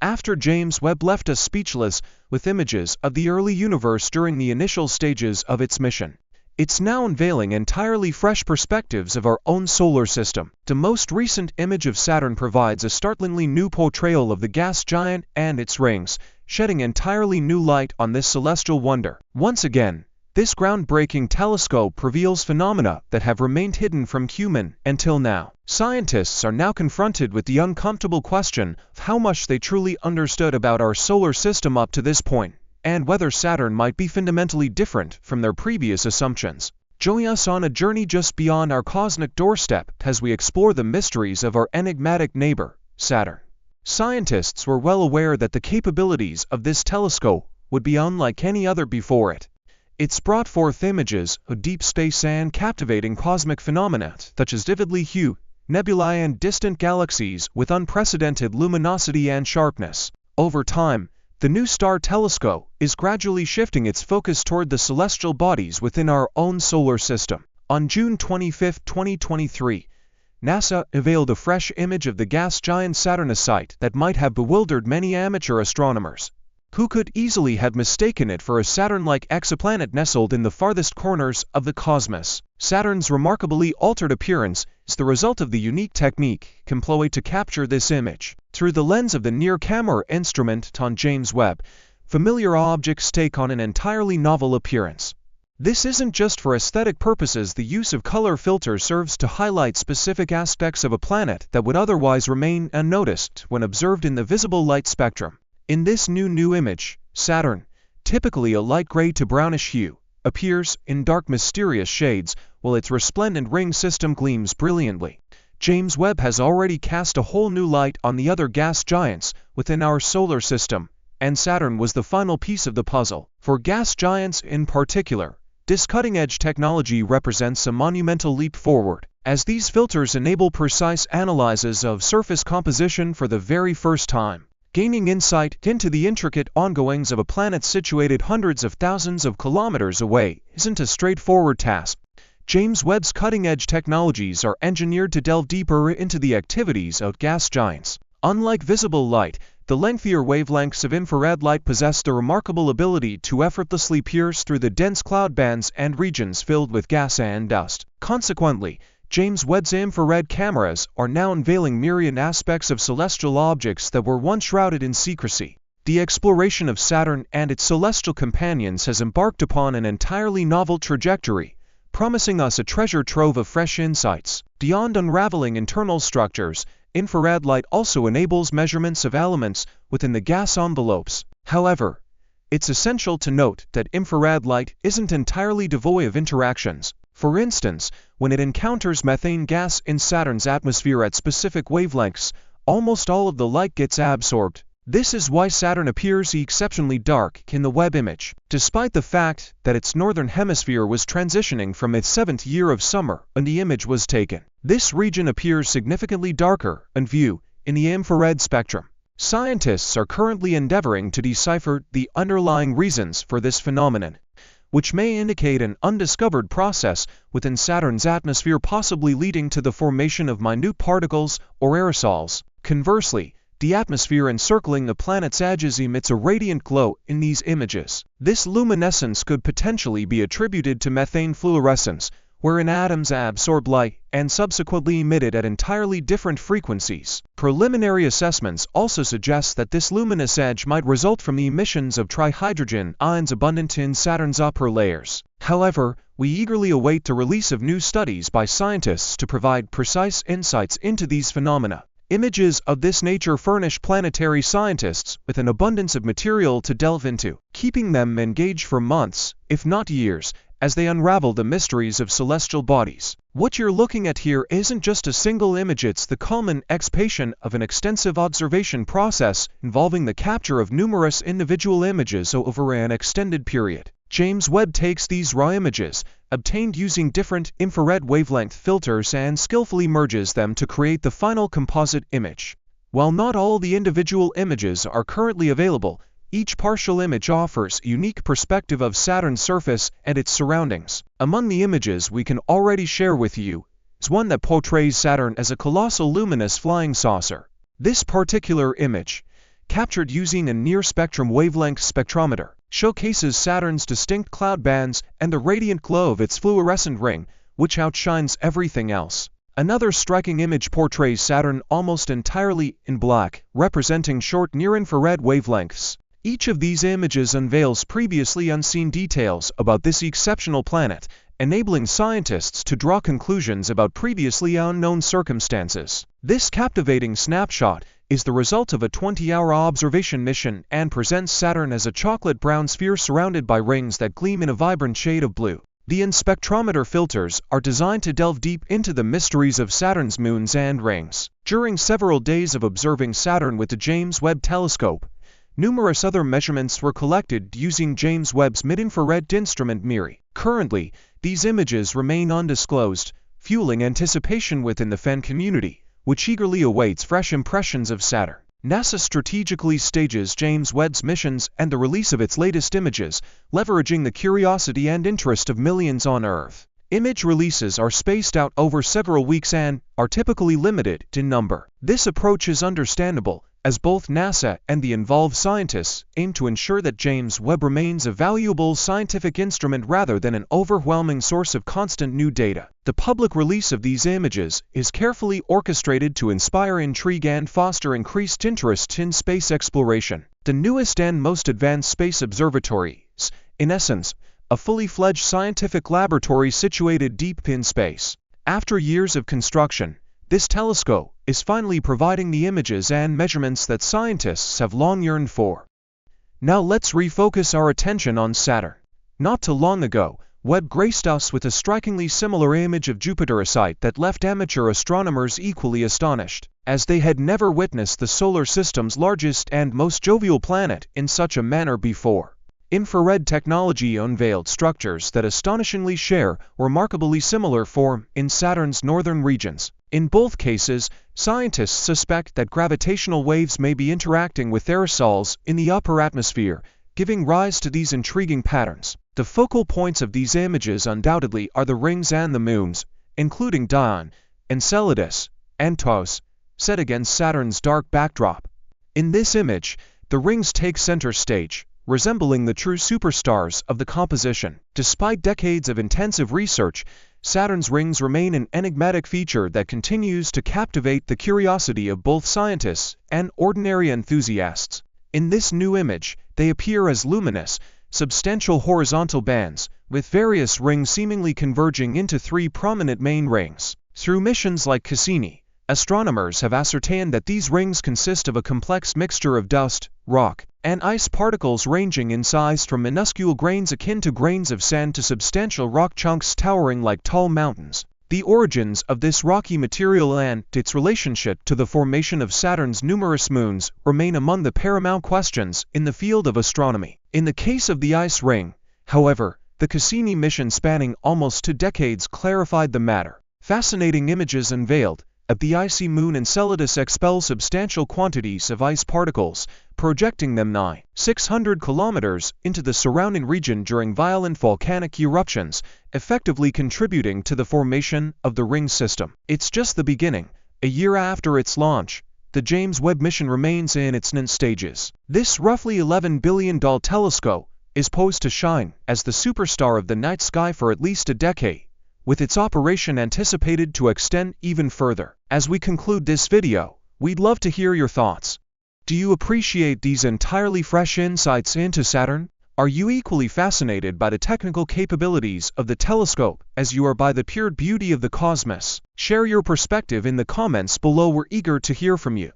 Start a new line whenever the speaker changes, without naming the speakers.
After James Webb left us speechless with images of the early universe during the initial stages of its mission, it's now unveiling entirely fresh perspectives of our own solar system. The most recent image of Saturn provides a startlingly new portrayal of the gas giant and its rings, shedding entirely new light on this celestial wonder. Once again, this groundbreaking telescope reveals phenomena that have remained hidden from human until now. Scientists are now confronted with the uncomfortable question of how much they truly understood about our solar system up to this point, and whether Saturn might be fundamentally different from their previous assumptions. Join us on a journey just beyond our cosmic doorstep as we explore the mysteries of our enigmatic neighbor, Saturn. Scientists were well aware that the capabilities of this telescope would be unlike any other before it. It's brought forth images of deep space and captivating cosmic phenomena such as vividly hued nebulae and distant galaxies with unprecedented luminosity and sharpness. Over time, the new star telescope is gradually shifting its focus toward the celestial bodies within our own solar system. On June 25, 2023, NASA unveiled a fresh image of the gas giant Saturn, a sight that might have bewildered many amateur astronomers, who could easily have mistaken it for a Saturn-like exoplanet nestled in the farthest corners of the cosmos. Saturn's remarkably altered appearance is the result of the unique technique employed to capture this image. Through the lens of the near-camera instrument on James Webb, familiar objects take on an entirely novel appearance. This isn't just for aesthetic purposes. The use of color filters serves to highlight specific aspects of a planet that would otherwise remain unnoticed when observed in the visible light spectrum. In this new image, Saturn, typically a light gray to brownish hue, appears in dark mysterious shades, while its resplendent ring system gleams brilliantly. James Webb has already cast a whole new light on the other gas giants within our solar system, and Saturn was the final piece of the puzzle. For gas giants in particular, this cutting-edge technology represents a monumental leap forward, as these filters enable precise analysis of surface composition for the very first time. Gaining insight into the intricate ongoings of a planet situated hundreds of thousands of kilometers away isn't a straightforward task. James Webb's cutting-edge technologies are engineered to delve deeper into the activities of gas giants. Unlike visible light, the lengthier wavelengths of infrared light possess the remarkable ability to effortlessly pierce through the dense cloud bands and regions filled with gas and dust. Consequently, James Webb's infrared cameras are now unveiling myriad aspects of celestial objects that were once shrouded in secrecy. The exploration of Saturn and its celestial companions has embarked upon an entirely novel trajectory, promising us a treasure trove of fresh insights. Beyond unraveling internal structures, infrared light also enables measurements of elements within the gas envelopes. However, it's essential to note that infrared light isn't entirely devoid of interactions. For instance, when it encounters methane gas in Saturn's atmosphere at specific wavelengths, almost all of the light gets absorbed. This is why Saturn appears exceptionally dark in the Webb image, despite the fact that its northern hemisphere was transitioning from its 7th year of summer when the image was taken. This region appears significantly darker in view in the infrared spectrum. Scientists are currently endeavoring to decipher the underlying reasons for this phenomenon, which may indicate an undiscovered process within Saturn's atmosphere, possibly leading to the formation of minute particles or aerosols. Conversely, the atmosphere encircling the planet's edges emits a radiant glow in these images. This luminescence could potentially be attributed to methane fluorescence, wherein atoms absorb light and subsequently emit it at entirely different frequencies. Preliminary assessments also suggest that this luminous edge might result from the emissions of trihydrogen ions abundant in Saturn's upper layers. However, we eagerly await the release of new studies by scientists to provide precise insights into these phenomena. Images of this nature furnish planetary scientists with an abundance of material to delve into, keeping them engaged for months, if not years, as they unravel the mysteries of celestial bodies. What you're looking at here isn't just a single image, it's the culminant expansion of an extensive observation process involving the capture of numerous individual images over an extended period. James Webb takes these raw images, obtained using different infrared wavelength filters, and skillfully merges them to create the final composite image. While not all the individual images are currently available, each partial image offers a unique perspective of Saturn's surface and its surroundings. Among the images we can already share with you is one that portrays Saturn as a colossal luminous flying saucer. This particular image, captured using a near-spectrum wavelength spectrometer, showcases Saturn's distinct cloud bands and the radiant glow of its fluorescent ring, which outshines everything else. Another striking image portrays Saturn almost entirely in black, representing short near-infrared wavelengths. Each of these images unveils previously unseen details about this exceptional planet, enabling scientists to draw conclusions about previously unknown circumstances. This captivating snapshot is the result of a 20-hour observation mission and presents Saturn as a chocolate-brown sphere surrounded by rings that gleam in a vibrant shade of blue. The spectrometer filters are designed to delve deep into the mysteries of Saturn's moons and rings. During several days of observing Saturn with the James Webb Telescope, numerous other measurements were collected using James Webb's mid-infrared instrument MIRI. Currently, these images remain undisclosed, fueling anticipation within the fan community, which eagerly awaits fresh impressions of Saturn. NASA strategically stages James Webb's missions and the release of its latest images, leveraging the curiosity and interest of millions on Earth. Image releases are spaced out over several weeks and are typically limited in number. This approach is understandable, as both NASA and the involved scientists aim to ensure that James Webb remains a valuable scientific instrument rather than an overwhelming source of constant new data. The public release of these images is carefully orchestrated to inspire intrigue and foster increased interest in space exploration. The newest and most advanced space observatory is, in essence, a fully fledged scientific laboratory situated deep in space. After years of construction, this telescope is finally providing the images and measurements that scientists have long yearned for. Now let's refocus our attention on Saturn. Not too long ago, Webb graced us with a strikingly similar image of Jupiter, a sight that left amateur astronomers equally astonished, as they had never witnessed the solar system's largest and most jovial planet in such a manner before. Infrared technology unveiled structures that astonishingly share remarkably similar form in Saturn's northern regions. In both cases, scientists suspect that gravitational waves may be interacting with aerosols in the upper atmosphere, giving rise to these intriguing patterns. The focal points of these images undoubtedly are the rings and the moons, including Dione, Enceladus, and Taurus, set against Saturn's dark backdrop. In this image, the rings take center stage, resembling the true superstars of the composition. Despite decades of intensive research, Saturn's rings remain an enigmatic feature that continues to captivate the curiosity of both scientists and ordinary enthusiasts. In this new image, they appear as luminous, substantial horizontal bands, with various rings seemingly converging into three prominent main rings. Through missions like Cassini, astronomers have ascertained that these rings consist of a complex mixture of dust, rock, and ice particles ranging in size from minuscule grains akin to grains of sand to substantial rock chunks towering like tall mountains. The origins of this rocky material and its relationship to the formation of Saturn's numerous moons remain among the paramount questions in the field of astronomy. In the case of the ice ring, however, the Cassini mission spanning almost 2 decades clarified the matter. Fascinating images unveiled that the icy moon Enceladus expels substantial quantities of ice particles, projecting them nigh 600 kilometers into the surrounding region during violent volcanic eruptions, effectively contributing to the formation of the ring system. It's just the beginning. A year after its launch, the James Webb mission remains in its nascent stages. This roughly $11 billion telescope is poised to shine as the superstar of the night sky for at least a decade, with its operation anticipated to extend even further. As we conclude this video, we'd love to hear your thoughts. Do you appreciate these entirely fresh insights into Saturn? Are you equally fascinated by the technical capabilities of the telescope as you are by the pure beauty of the cosmos? Share your perspective in the comments below. We're eager to hear from you.